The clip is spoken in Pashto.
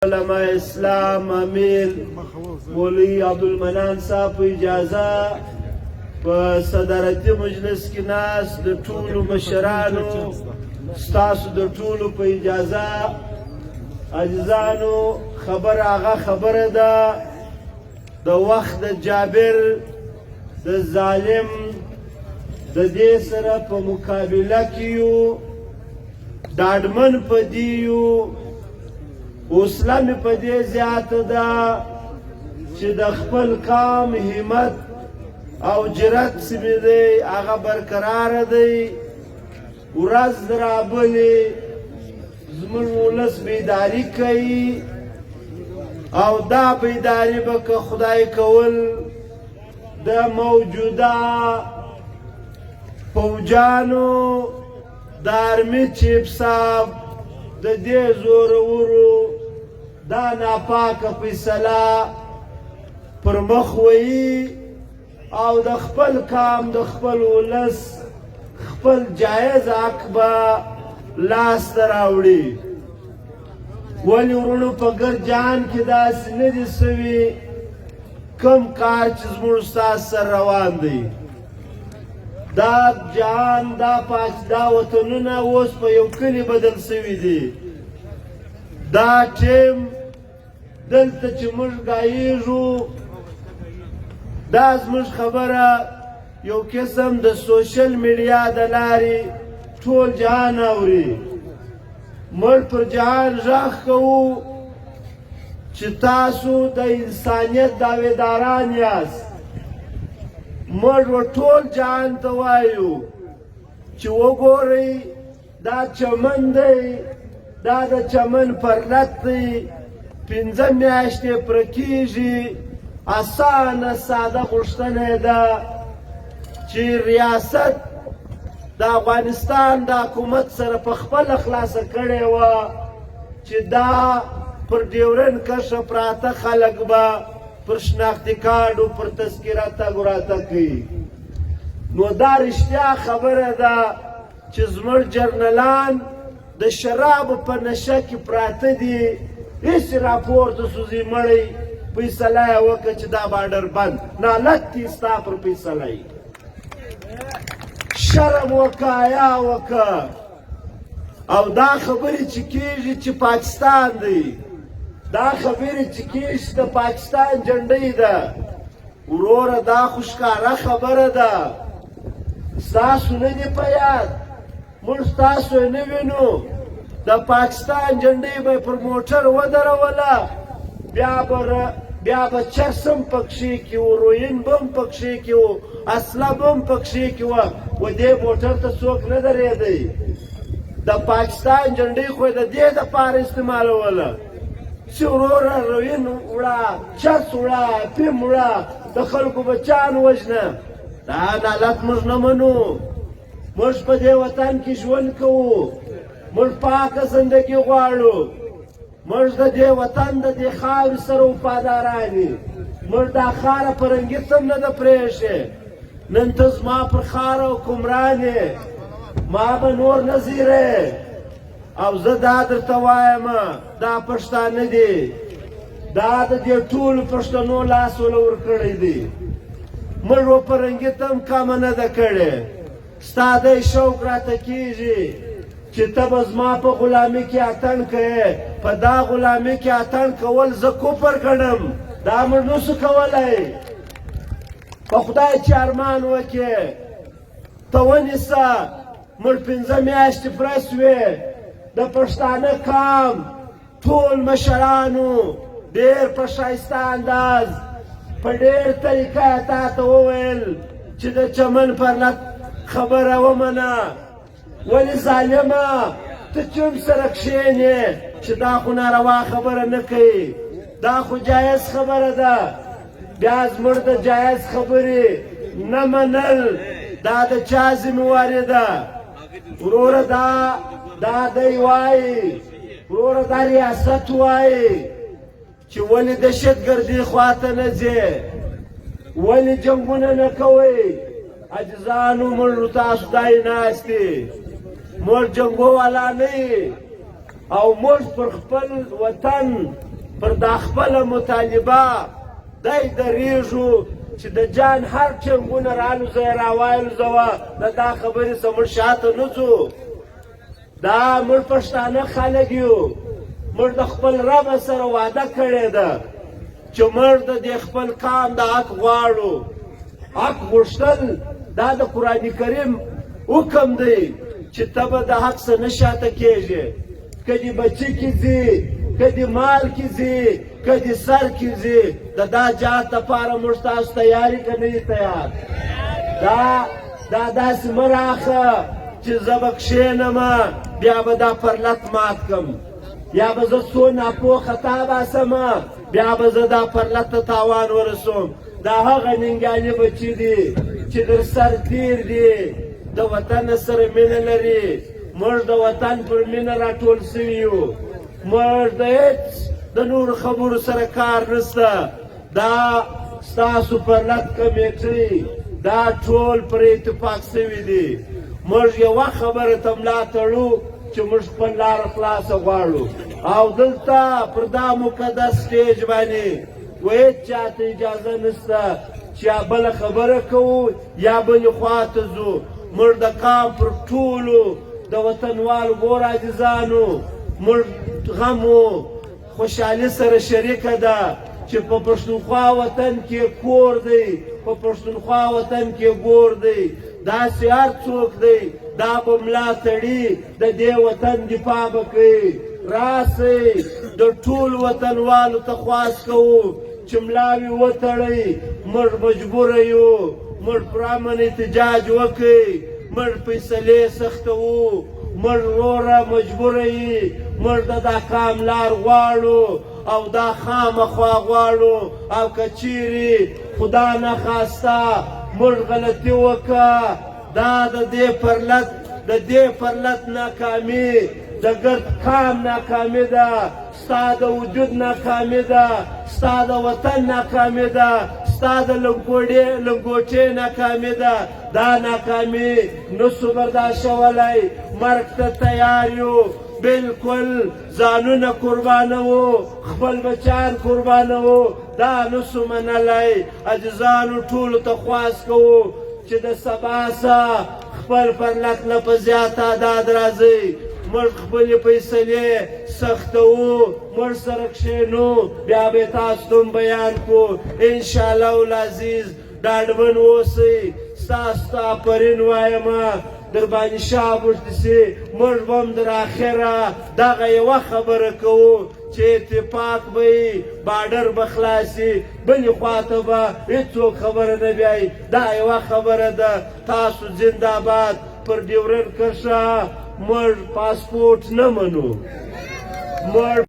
علماء اسلام امیر مولوی عبدالمنان صاحب په اجازه په صدارتي مجلس کې ناست د ټولو مشرانو ستاسو د ټولو په اجازه عزیزانو هغه خبره ده د وخت د جابر د ظالم د دې سره په مقابله کې یو ډاډمن په دې یو حوصله مې په دې زیاته ده چې د خپل قام همت او جرأت چې مې دی هغه برقراره دی ورځ رابلې زموږ ولس بیداري کوي او دا بیداري به که خدای کول د موجوده فوجانو د آرمي چیف صاحب د دې زورورو دا ناپاکه فیصله پر مخ ویي او د خپل کام د خپل ولس خپل جایز حق به لاس ته راوړي ولې ورونو په ګرد جهان کې داسې نه دي سوي کوم کار چې زموږ ستاسو سره روان دی دا جهان دا وطنونه اوس په یو کلي بدل سوي دي دا ټیم دلته چې موږ ګایېږو دا زموږ خبره یو قسم د سوشل میډیا د لارې ټول جهان اوري موږ پر جهان غږ کوو چې تاسو د انسانیت دعویداران یاست موږ ټول جهان ته وایو چې وګورئ دا چمن دی دا د چمن پرلت دی 5 میاشتې پوره کېږي اسانه ساده غوښتنه ده چې ریاست د افغانستان د حکومت سره په خپله خلاصه کړې وه چې دا پر ډیورنډ کرښه پراته خلک به پر شناختي کارډ او پر تذکره تګ راتګ کوي نو دا رښتیا خبره ده چې زموږ جرنلان د شرابو په نشه کې پراته دي هېڅ راپورته سوزي مړی فیصله یې وکړه چې دا باډر بند نالت دي ستا پر فیصله یې شرم وکړه حیا وکړه او دا خبرې چې کېږي چې پاکستان دی دا خبرې چې کېږي د پاکستان جنډۍ ده وروره دا خو ښکاره خبره ده ستاسو نه دي په یاد موږ ستاسو یې نه وینو د پاکستان جنډۍ به پر موټر ودروله بیا به چرس هم پکښې کې و روین به هم پکښې کې و اسله به هم پکښې کې وه و دې موټر ته څوک نه درېدی د پاکستان جنډۍ خو یې د دې دپاره استعمالوله چې وروره روین وړه چرس وړه افیم وړه د خلکو بچیان وژنه دا حالت موږ نه منو موږ په دې وطن کې ژوند کوو موږ پاکه زندګي غواړو موږ د دې وطن د دې خاورې سره وفاداران یو موږ دا خاره فرنګیت هم نه ده پرېښې نن ته زما پر خاره حکمران یې ما به نور نه زیرې او زه دا درته وایم دا پښتانه دي دا د دې ټولو پښتنو لاس وله ورکړی دی موږ و فرنګیت هم کمه نه ده کړې ستا دی شوق راته کېږي چې ته به زما په غلامي کې اتڼ کوې په دا غلامي کې اتڼ کول زه کفر ګڼم دا موږ نسو کولی په خدای چې ارمان وکړې ته ونیسه موږ 5 میاشتې پوره سوې د پښتانه قام ټول مشرانو ډېر په ښایسته انداز په ډېر طریقه یې تا ته وویل چې د چمن پرلت خبره ومنه ولې ظالمه ته چم سره کښېنې چې دا خو ناروا خبره نه کوي دا خو جایز خبره ده بیا زموږ د جایز خبرې نه منل دا د چا ذمهواري ده وروره دا دی وایي وروره دا ریاست وایي چې ولې دهشتګردي خواته نه ځې ولې جنګونه نه کوئ عجزانو موږ تاسو دای ناستې موږ جنګو والا نه او موږ پر خپل وطن پر دا خپله مطالبه دی درېږو چې د جان هر ټینګونه رالوزه یې راوایلوزوه د دا خبرې څه موږ شاته نه ځو دا موږ پښتانه خلک یو موږ د خپل رب سره وعده کړې ده چې موږ د دې خپل قام د حق غواړو حق غوښتل دا د قرآن کریم حکم دی چې ته به د حق څه نه شاته کېږې که دې بچي کې ځي که دې مال کې ځي که دې سر کې ځي د دا جهاد دپاره موږ تاسو تیار یې که نه یې تیار دا داسې مه راخه چې زه به کښېنمه بیا به دا پرلت مات کړم یا به زه څو ناپوهه تا باسمه بیا به زه دا پرلت ته تاوان ورسوم دا هغه ننګیالي بچي دي چې در سر تیر دي د وطن سره مینه لري موږ د وطن پر مینه راټول سوي یو موږ د هېڅ د نورو خبرو سره کار نشته دا ستاسو پرلت کمیټۍ دا ټول پر اتفاق سوي دي موږ یوه خبره ته ملا تړو چې موږ خپل لاره خلاصه غواړو او دلته پر دا مقدس سټیج باندې هېڅ چاته اجازه نشته چې یا بله خبره کوو یا بلې خوا ته ځو موږ د قام پر ټولو د وطنوالو ګور عزیزانو موږ غم و خوشحالي سره شریکه ده چې په پښتونخوا وطن کې کور دی په پښتونخوا وطن کې ګور دی داسې هر څوک دی دا به ملا تړي د دې وطن دفاع به کوي راسئ د ټول وطنوالو ته خواست کوو چې ملاوې وتړئ موږ مجبوره یو موږ پر امن احتجاج وکړئ موږ فیصلې سختوو موږ وروره مجبوره یي موږ د دا قام لار غواړو او دا خامخوا غواړو او که چیرې خدا نخواسته موږ غلطي وکړه دا د دې پرلت ناکامي د ګرد قام ناکامي ده ستا د وجود ناکامي ده ستا د وطن ناکامي ده ستا د لنګوټې ناکامي ده دا ناکامي نسو برداشتولی مرګ ته تیار یو بالکل ځانونه قربانوو خپل بچیان قربانوو دا نسو منلی عزیزانو ټولو ته خواست کوو چې د سبا څخه خپل پرلت نه په زیات تعداد راځئ موږ خپلې فیصلې سختوو موږ سره کښېنو بیا به یې تاسو ته بیان کړو انشاءالله العزیز ډاډمن اوسئ ستاسو ته آفرین وایمه در باندې شابوشتي سي موږ به هم در اخره دغه یوه خبره کوو چې اتفاق به وي باډر به خلاصي بلې خواته به هېڅوک خبره نه بیایي دا یوه خبره ده تاسو زندهباد پر ډیورنډ کرښه موږ پاسپورټ نه منو موږ